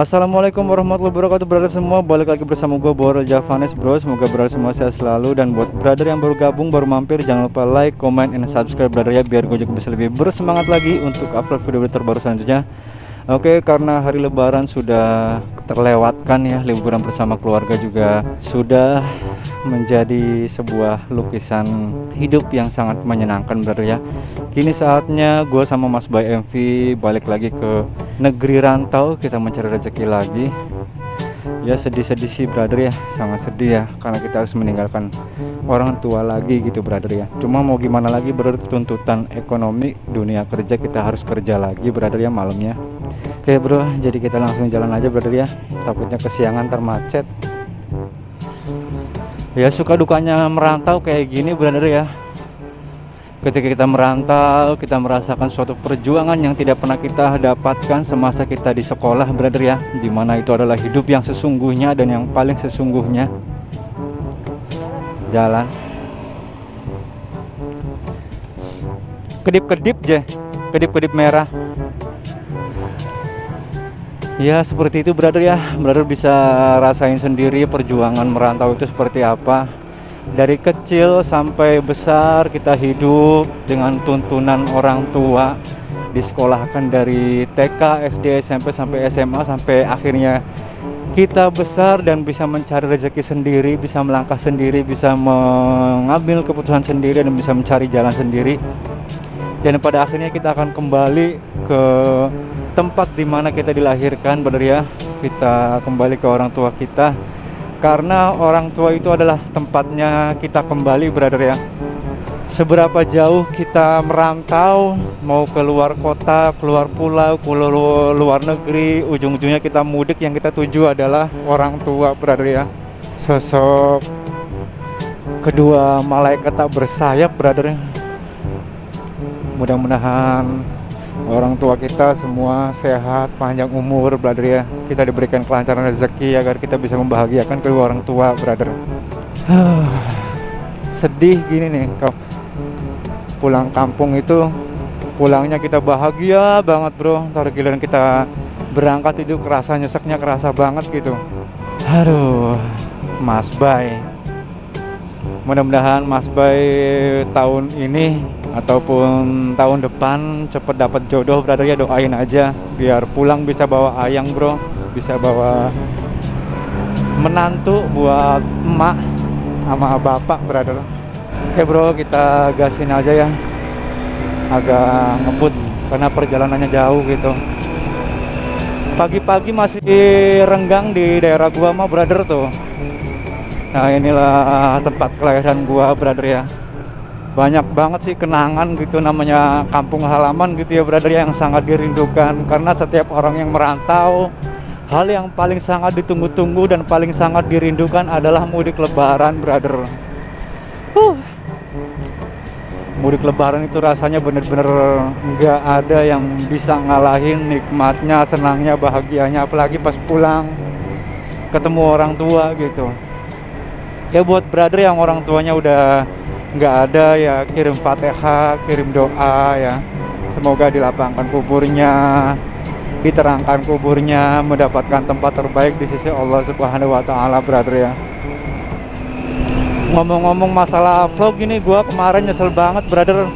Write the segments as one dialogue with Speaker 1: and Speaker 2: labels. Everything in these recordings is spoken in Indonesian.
Speaker 1: Assalamualaikum warahmatullahi wabarakatuh, brother semua. Balik lagi bersama gue Borel Javanes, bro. Semoga brother semua sehat selalu. Dan buat brother yang baru gabung, baru mampir, jangan lupa like, comment, and subscribe brother ya, biar gue juga bisa lebih bersemangat lagi untuk upload video terbaru selanjutnya. Oke, karena hari lebaran sudah terlewatkan ya, liburan bersama keluarga juga sudah menjadi sebuah lukisan hidup yang sangat menyenangkan brother ya. Kini saatnya gue sama Mas Bay MV balik lagi ke negeri rantau, kita mencari rezeki lagi. Ya sedih-sedih sih brother ya, sangat sedih ya, karena kita harus meninggalkan orang tua lagi gitu brother ya. Cuma mau gimana lagi brother, tuntutan ekonomi dunia kerja, kita harus kerja lagi brother ya malamnya. Oke bro, jadi kita langsung jalan aja brother ya, takutnya kesiangan termacet. Ya suka dukanya merantau kayak gini brother ya. Ketika kita merantau, kita merasakan suatu perjuangan yang tidak pernah kita dapatkan semasa kita di sekolah brother ya, dimana itu adalah hidup yang sesungguhnya dan yang paling sesungguhnya. Jalan kedip-kedip je, kedip-kedip merah. Ya seperti itu brother ya, brother bisa rasain sendiri perjuangan merantau itu seperti apa. Dari kecil sampai besar kita hidup dengan tuntunan orang tua, disekolahkan dari TK, SD, SMP sampai SMA, sampai akhirnya kita besar dan bisa mencari rezeki sendiri, bisa melangkah sendiri, bisa mengambil keputusan sendiri dan bisa mencari jalan sendiri. Dan pada akhirnya kita akan kembali ke tempat dimana kita dilahirkan brother ya. Kita kembali ke orang tua kita, karena orang tua itu adalah tempatnya kita kembali brother ya. Seberapa jauh kita merantau, mau ke luar kota, keluar pulau, ke luar negeri, ujung-ujungnya kita mudik, yang kita tuju adalah orang tua brother ya. Sosok kedua malaikat tak bersayap brother ya. Mudah-mudahan orang tua kita semua sehat, panjang umur brother ya. Kita diberikan kelancaran rezeki agar kita bisa membahagiakan kedua orang tua brother. Sedih gini nih, kalau pulang kampung itu pulangnya kita bahagia banget bro, ntar giliran kita berangkat itu kerasa nyeseknya, kerasa banget gitu. Aduh Mas Bay, mudah-mudahan Mas Bay tahun ini ataupun tahun depan cepet dapat jodoh brother ya, doain aja biar pulang bisa bawa ayang bro, bisa bawa menantu buat emak sama bapak brother. Oke bro, kita gasin aja ya, agak ngebut karena perjalanannya jauh gitu. Pagi-pagi masih renggang di daerah gua mah brother tuh. Nah inilah tempat kelahiran gua brother ya. Banyak banget sih kenangan gitu, namanya kampung halaman gitu ya brother yang sangat dirindukan. Karena setiap orang yang merantau, hal yang paling sangat ditunggu-tunggu dan paling sangat dirindukan adalah mudik lebaran brother. Mudik lebaran itu rasanya bener-bener nggak ada yang bisa ngalahin nikmatnya, senangnya, bahagianya, apalagi pas pulang ketemu orang tua gitu. Ya buat brother yang orang tuanya udah nggak ada ya, kirim Fatihah, kirim doa ya, semoga dilapangkan kuburnya, diterangkan kuburnya, mendapatkan tempat terbaik di sisi Allah Subhanahu wa Ta'ala brother ya. Ngomong-ngomong masalah vlog ini, gua kemarin nyesel banget brother.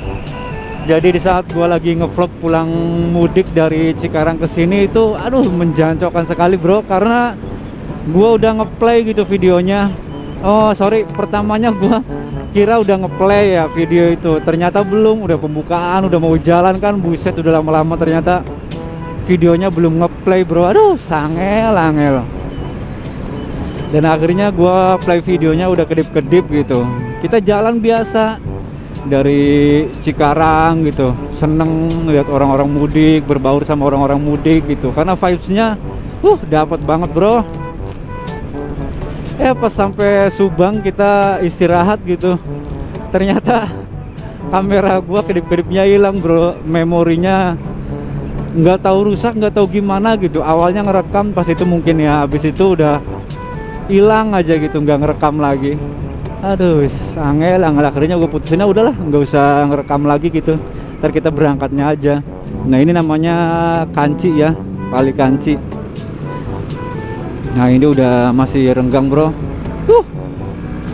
Speaker 1: Jadi di saat gua lagi ngevlog pulang mudik dari Cikarang ke sini itu aduh menjancokkan sekali bro, karena gua udah ngeplay gitu videonya. Oh sorry, pertamanya gua kira udah ngeplay ya video itu, ternyata belum, udah pembukaan, udah mau jalan kan, buset udah lama-lama ternyata videonya belum ngeplay bro. Aduh angel. Dan akhirnya gua play videonya udah kedip-kedip gitu. Kita jalan biasa dari Cikarang gitu, seneng lihat orang-orang mudik, berbaur sama orang-orang mudik gitu, karena vibesnya dapat banget bro. Pas sampai Subang kita istirahat gitu, ternyata kamera gua kedip-kedipnya hilang bro, memorinya nggak tahu rusak, nggak tahu gimana gitu. Awalnya ngerekam pas itu mungkin ya, habis itu udah hilang aja gitu, nggak ngerekam lagi. Aduh angel, akhirnya gue putusin udahlah nggak usah ngerekam lagi gitu, ntar kita berangkatnya aja. Nah ini namanya Kanci ya, Kali Kanci. Nah ini udah masih renggang bro.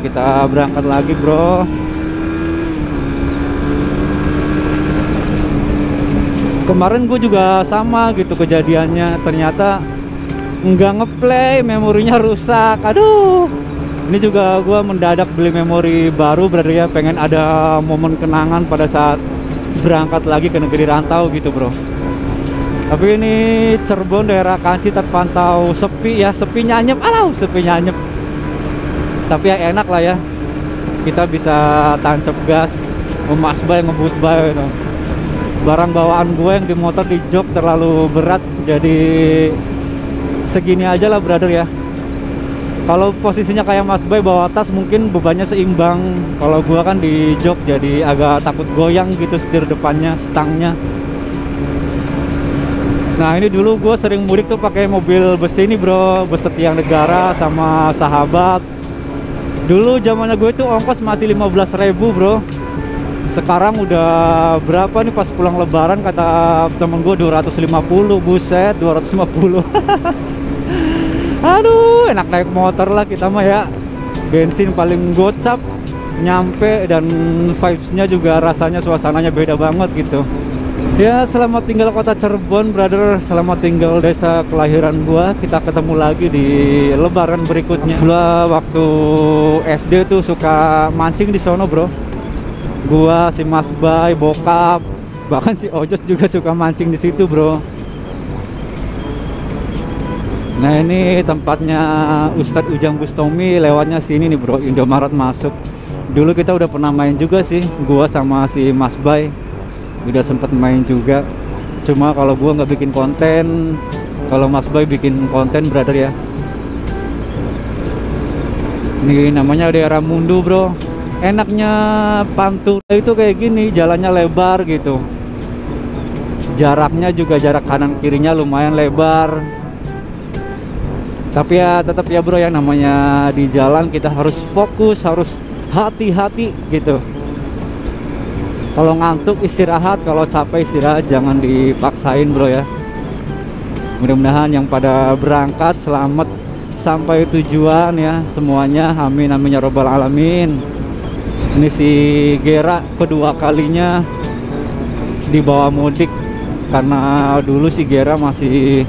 Speaker 1: Kita berangkat lagi bro. Kemarin gue juga sama gitu kejadiannya, ternyata nggak ngeplay, memorinya rusak. Aduh, ini juga gue mendadak beli memori baru brother ya, pengen ada momen kenangan pada saat berangkat lagi ke negeri rantau gitu bro. Tapi ini Cirebon daerah Kanci terpantau sepi ya, sepi nyanyep, sepi nyanyep. Tapi ya enak lah ya, kita bisa tancap gas, memasbay, ngebut bay gitu. Barang bawaan gue yang di motor di jok terlalu berat, jadi segini aja lah brother ya. Kalau posisinya kayak Mas Bay bawa tas mungkin bebannya seimbang. Kalau gue kan di jok jadi agak takut goyang gitu setir depannya, stangnya. Nah ini dulu gue sering mudik tuh pakai mobil bus ini bro, bus Setiang Negara sama sahabat. Dulu zamannya gue tuh ongkos masih 15.000 bro. Sekarang udah berapa nih pas pulang lebaran, kata temen gue 250, buset 250. Aduh enak naik motor lah kita mah ya, bensin paling gocap nyampe, dan vibesnya juga rasanya suasananya beda banget gitu ya. Selamat tinggal kota Cirebon brother, selamat tinggal desa kelahiran gua. Kita ketemu lagi di lebaran berikutnya. Gua waktu SD tuh suka mancing di sono bro. Gua, si Mas Bay, bokap, bahkan si Ojos juga suka mancing di situ bro. Nah ini tempatnya Ustadz Ujang Bustomi, lewatnya sini nih bro, Indomaret masuk. Dulu kita udah pernah main juga sih, gua sama si Mas Bay udah sempet main juga. Cuma kalau gua nggak bikin konten, kalau Mas Bay bikin konten brother ya. Ini namanya daerah Mundu bro. Enaknya Pantura itu kayak gini, jalannya lebar gitu, jaraknya juga jarak kanan kirinya lumayan lebar. Tapi ya tetap ya bro ya, namanya di jalan kita harus fokus, harus hati-hati gitu. Kalau ngantuk istirahat, kalau capek istirahat, jangan dipaksain bro ya. Mudah-mudahan yang pada berangkat selamat sampai tujuan ya semuanya, amin amin ya robbal alamin. Ini si Gera kedua kalinya dibawa mudik, karena dulu si Gera masih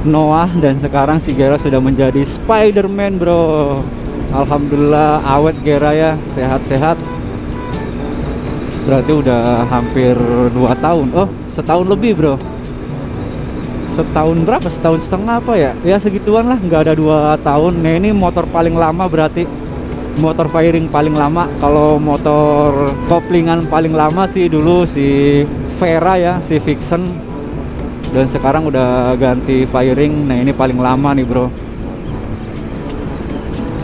Speaker 1: Noah dan sekarang si Gera sudah menjadi Spider-Man bro. Alhamdulillah awet Gera ya, sehat-sehat. Berarti udah hampir 2 tahun. Oh setahun lebih bro. Setahun berapa? Setahun setengah apa ya? Ya segituan lah, nggak ada 2 tahun. Nah ini motor paling lama berarti, motor firing paling lama. Kalau motor koplingan paling lama sih dulu si Vera ya, si Vixen, dan sekarang udah ganti firing. Nah ini paling lama nih bro.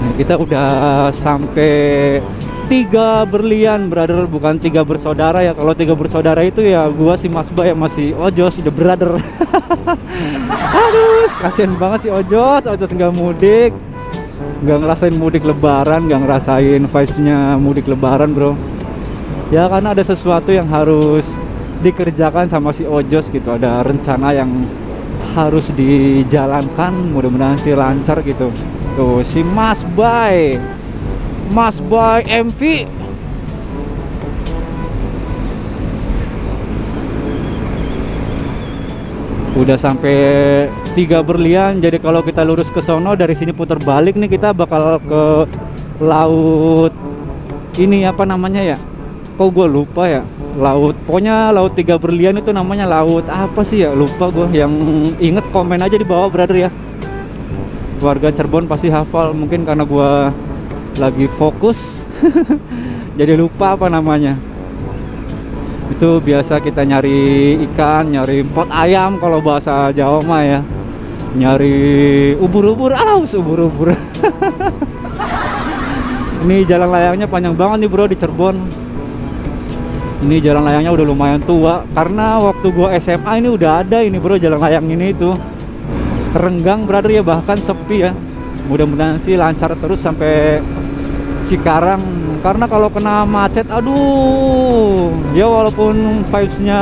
Speaker 1: Nah, kita udah sampai 3 berlian brother, bukan 3 bersaudara ya. Kalau 3 bersaudara itu ya gua, si Mas Bay, masih Ojos udah brother. Aduh kasian banget si Ojos nggak mudik, nggak ngerasain mudik lebaran, nggak ngerasain vibes-nya mudik lebaran bro ya, karena ada sesuatu yang harus dikerjakan sama si Ojos gitu, ada rencana yang harus dijalankan, mudah-mudahan sih lancar gitu. Tuh si Mas Bay MV udah sampai 3 berlian. Jadi kalau kita lurus ke sono, dari sini putar balik nih, kita bakal ke laut ini apa namanya ya, kok gue lupa ya, laut, pokoknya laut 3 berlian itu namanya laut apa sih ya, lupa gue. Yang inget komen aja di bawah brother ya, warga Cirebon pasti hafal, mungkin karena gue lagi fokus jadi lupa apa namanya. Itu biasa kita nyari ikan, nyari pot ayam kalau bahasa Jawa mah ya, nyari ubur-ubur, ubur-ubur. Ini jalan layangnya panjang banget nih bro di Cirebon. Ini jalan layangnya udah lumayan tua, karena waktu gua SMA ini udah ada ini bro, jalan layang ini itu renggang brother ya, bahkan sepi ya. Mudah-mudahan sih lancar terus sampai Cikarang, karena kalau kena macet aduh ya, walaupun vibesnya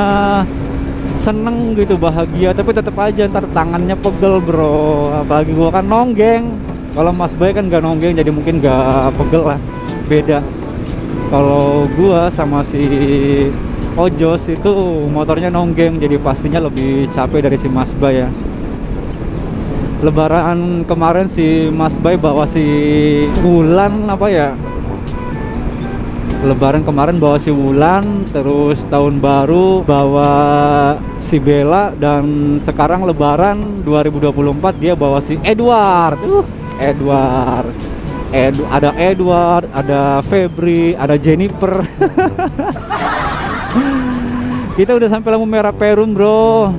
Speaker 1: seneng gitu, bahagia, tapi tetap aja ntar tangannya pegel bro, apalagi gua kan nonggeng. Kalau Mas Bay kan nggak nonggeng, jadi mungkin nggak pegel lah, beda. Kalau gua sama si Ojos itu motornya nonggeng, jadi pastinya lebih capek dari si Mas Bay ya. Lebaran kemarin si Mas Bay bawa si Wulan apa ya, Lebaran kemarin bawa si Wulan, terus tahun baru bawa si Bella, dan sekarang Lebaran 2024 dia bawa si Edward. Ada Edward, ada Febri, ada Jennifer. Kita udah sampai lampu merah Perum bro.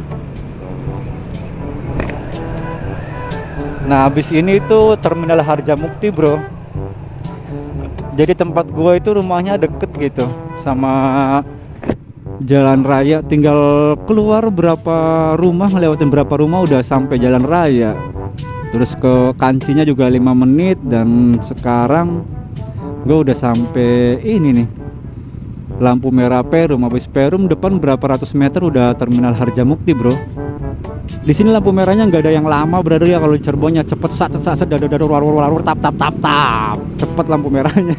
Speaker 1: Nah habis ini tuh Terminal Harjamukti bro. Jadi tempat gua itu rumahnya deket gitu sama jalan raya, tinggal keluar berapa rumah, ngelewatin berapa rumah udah sampai jalan raya. Terus ke kancinya juga 5 menit, dan sekarang gua udah sampai ini nih, lampu merah Perum. Habis Perum depan berapa ratus meter udah Terminal Harjamukti bro. Di sini lampu merahnya nggak ada yang lama brother ya. Kalau Cirebonnya cepet sat tap cepet lampu merahnya.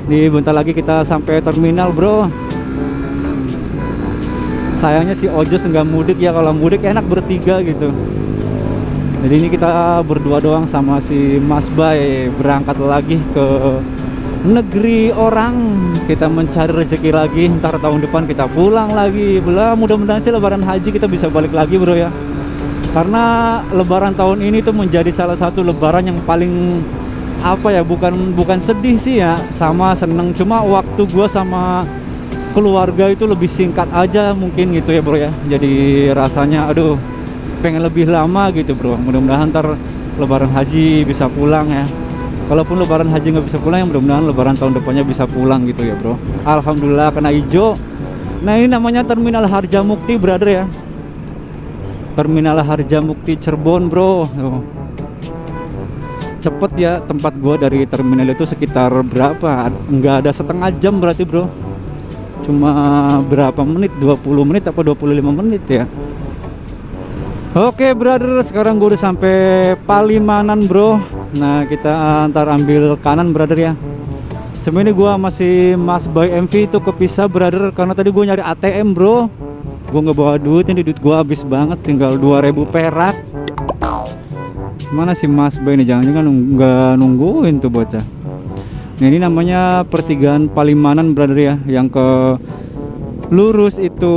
Speaker 1: Nih bentar lagi kita sampai terminal bro. Sayangnya si Ojos nggak mudik ya, kalau mudik enak bertiga gitu. Jadi ini kita berdua doang sama si Mas Bay, berangkat lagi ke negeri orang, kita mencari rezeki lagi. Ntar tahun depan kita pulang lagi. Mudah-mudahan sih Lebaran haji kita bisa balik lagi bro ya, karena Lebaran tahun ini tuh menjadi salah satu Lebaran yang paling apa ya, bukan sedih sih ya, sama seneng. Cuma waktu gua sama keluarga itu lebih singkat aja mungkin gitu ya bro ya. Jadi rasanya aduh pengen lebih lama gitu bro. Mudah-mudahan ntar Lebaran haji bisa pulang ya. Kalaupun Lebaran haji nggak bisa pulang, ya mudah-mudahan Lebaran tahun depannya bisa pulang gitu ya bro. Alhamdulillah kena hijau. Nah ini namanya Terminal Harjamukti brother ya. Terminal Harjamukti Cirebon bro. Cepet ya, tempat gua dari terminal itu sekitar berapa? Nggak ada setengah jam berarti bro. Cuma berapa menit? 20 menit apa 25 menit ya. Oke brother, sekarang gue udah sampai Palimanan bro. Nah kita antar ambil kanan brother ya. Cuma ini gue masih Mas Bay MV itu kepisah brother, karena tadi gue nyari ATM bro. Gue nggak bawa duit, ini duit gue habis banget, tinggal 2000 perak. Mana si Mas Bay ini, jangan-jangan nggak nungguin tuh bocah. Nah ini namanya pertigaan Palimanan brother ya, yang ke lurus itu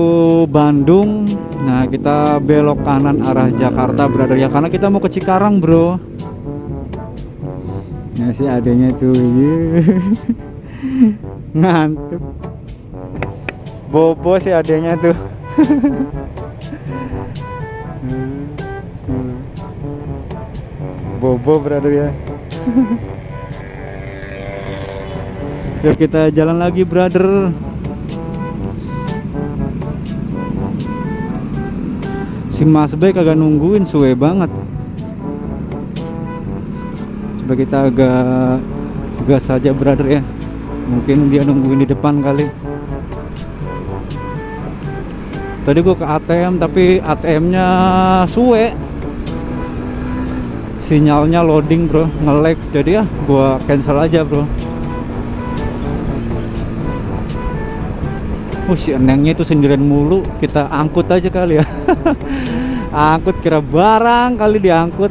Speaker 1: Bandung. Nah kita belok kanan arah Jakarta brother ya, karena kita mau ke Cikarang bro. Nah si adanya tuh ngantuk, bobo si adanya tuh. Bobo brother ya. Yuk kita jalan lagi brother. Si Mas Bay kagak nungguin, suwe banget. Coba kita agak gas saja brother ya. Mungkin dia nungguin di depan kali. Tadi gua ke ATM tapi ATM-nya suwe. Sinyalnya loading bro, nge-lag. Jadi ya gua cancel aja bro. Si enengnya itu sendirian mulu, kita angkut aja kali ya. Angkut, kira barang kali diangkut.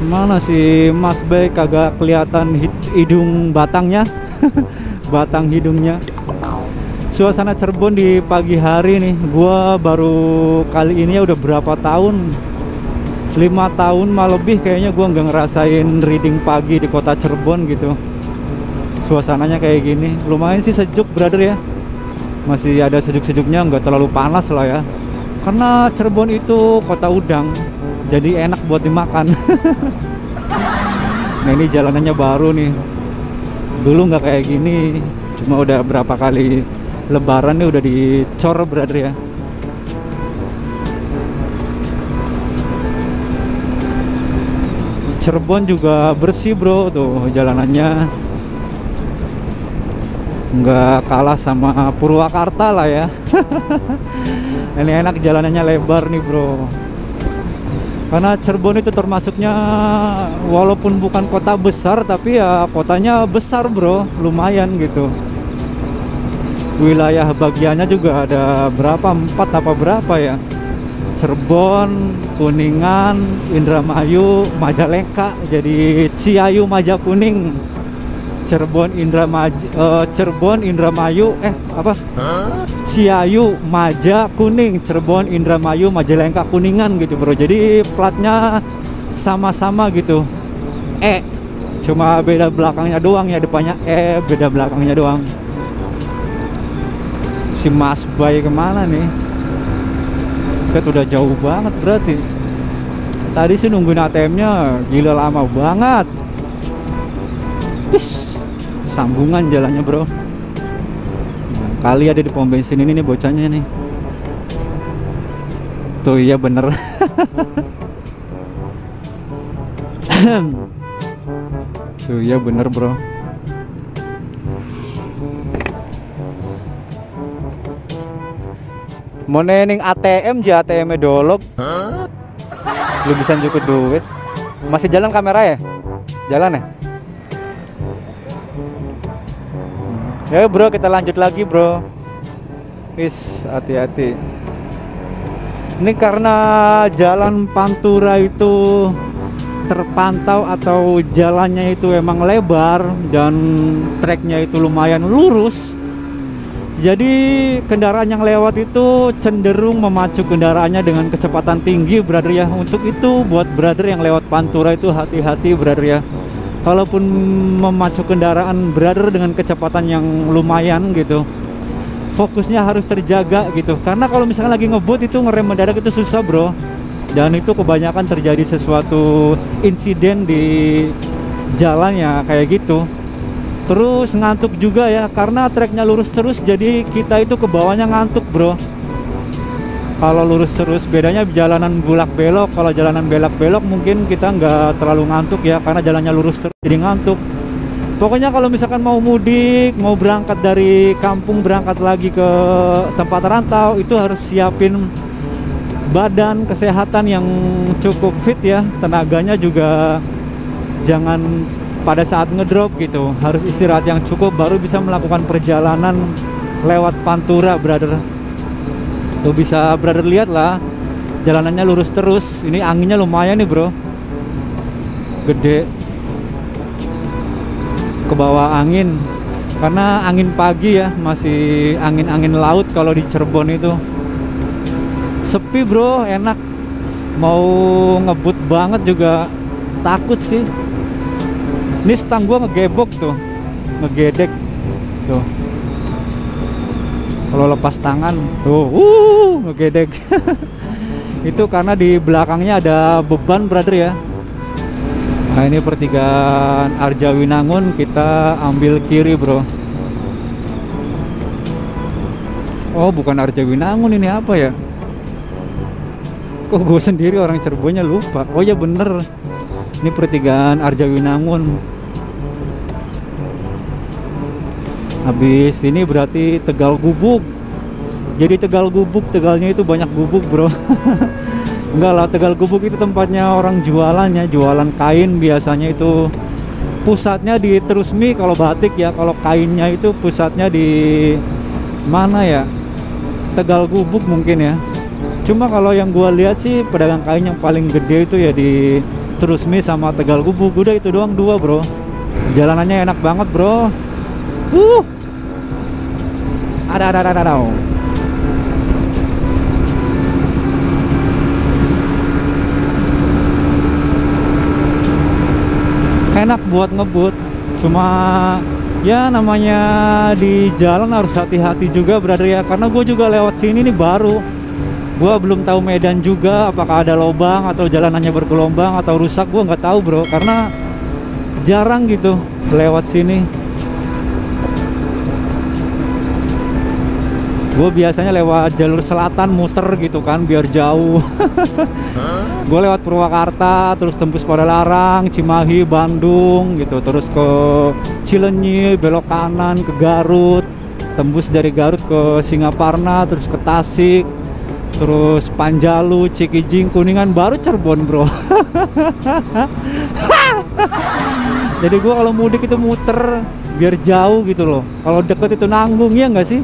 Speaker 1: Mana si Mas Bay kagak kelihatan hidung batangnya. Batang hidungnya. Suasana Cirebon di pagi hari nih, gua baru kali ini ya udah berapa tahun, 5 tahun malah lebih kayaknya gua nggak ngerasain reading pagi di kota Cirebon gitu. Suasananya kayak gini, lumayan sih sejuk brother ya, masih ada sejuk-sejuknya, nggak terlalu panas lah ya, karena Cirebon itu kota udang, jadi enak buat dimakan. Nah ini jalanannya baru nih, dulu nggak kayak gini, cuma udah berapa kali Lebaran nih udah dicor brother ya. Cirebon juga bersih bro, tuh jalanannya. nggak kalah sama Purwakarta lah ya. Ini enak, jalanannya lebar nih bro, karena Cirebon itu termasuknya walaupun bukan kota besar tapi ya kotanya besar bro, lumayan gitu. Wilayah bagiannya juga ada berapa, 4 apa berapa ya, Cirebon, Kuningan, Indramayu, Majalengka, jadi Ciayu Majakuning. Cirebon, Indramayu, Ciayu, Maja, Kuning, Cirebon, Indramayu, Majalengka, Kuningan gitu bro. Jadi platnya sama-sama gitu. Cuma beda belakangnya doang ya, depannya beda belakangnya doang. Si Mas Bay kemana nih? Saya udah jauh banget berarti. Tadi sih nungguin ATM-nya gila lama banget. Sambungan jalannya bro. Kali ada di pom bensin ini nih bocahnya nih. Tuh iya bener. Tuh iya bener bro. Mau nening ATM aja, ATM-nya dolok. Lu bisa cukup duit. Masih jalan kamera ya? Jalan ya? Ya bro, kita lanjut lagi bro. Hati-hati. Ini karena jalan Pantura itu terpantau atau jalannya itu emang lebar dan treknya itu lumayan lurus. Jadi kendaraan yang lewat itu cenderung memacu kendaraannya dengan kecepatan tinggi brother ya. Untuk itu buat brother yang lewat Pantura itu hati-hati brother ya. Kalaupun memacu kendaraan brother dengan kecepatan yang lumayan gitu, fokusnya harus terjaga gitu. Karena kalau misalnya lagi ngebut itu ngerem mendadak itu susah bro. Dan itu kebanyakan terjadi sesuatu insiden di jalan ya kayak gitu. Terus ngantuk juga ya, karena treknya lurus terus, jadi kita itu ke bawahnya ngantuk bro. Kalau lurus terus, bedanya jalanan bulak belok. Kalau jalanan belak belok mungkin kita nggak terlalu ngantuk ya, karena jalannya lurus terus jadi ngantuk. Pokoknya kalau misalkan mau mudik, mau berangkat dari kampung berangkat lagi ke tempat rantau, itu harus siapin badan kesehatan yang cukup fit ya. Tenaganya juga jangan pada saat ngedrop gitu, harus istirahat yang cukup baru bisa melakukan perjalanan lewat Pantura brother. Tuh bisa brother lihat lah, jalanannya lurus terus. Ini anginnya lumayan nih bro, gede, ke bawah angin karena angin pagi ya, masih angin-angin laut. Kalau di Cirebon itu sepi bro, enak. Mau ngebut banget juga takut sih. Ini stang gua ngegebok tuh, ngegedek tuh. Kalau lepas tangan tuh ngegedek. Itu karena di belakangnya ada beban brother ya. Nah ini pertigaan Arjawinangun, kita ambil kiri bro. Oh bukan Arjawinangun, ini apa ya? Kok gue sendiri orang Cirebonnya lupa. Oh ya bener, ini pertigaan Arjawinangun. Habis ini berarti Tegal Gubuk. Jadi Tegal Gubuk, Tegalnya itu banyak gubuk bro. Enggak lah, Tegal Gubuk itu tempatnya orang jualannya, jualan kain biasanya. Itu pusatnya di Terusmi kalau batik ya. Kalau kainnya itu pusatnya di mana ya, Tegal Gubuk mungkin ya. Cuma kalau yang gua lihat sih pedagang kain yang paling gede itu ya di Terusmi sama Tegal Gubuk. Udah itu doang dua bro. Jalanannya enak banget bro. Ada. Enak buat ngebut. Cuma ya namanya di jalan harus hati-hati juga brother ya. Karena gue juga lewat sini nih baru. Gue belum tahu medan juga, apakah ada lubang atau jalanannya bergelombang atau rusak. Gue nggak tahu bro, karena jarang gitu lewat sini. Gue biasanya lewat jalur selatan muter gitu kan biar jauh. Gue lewat Purwakarta, terus tembus Padalarang, Cimahi, Bandung gitu, terus ke Cilenyi, belok kanan ke Garut, tembus dari Garut ke Singaparna, terus ke Tasik, terus Panjalu, Cikijing, Kuningan, baru Cirebon bro. Jadi gue kalau mudik itu muter biar jauh gitu loh. Kalau deket itu nanggung, ya nggak sih?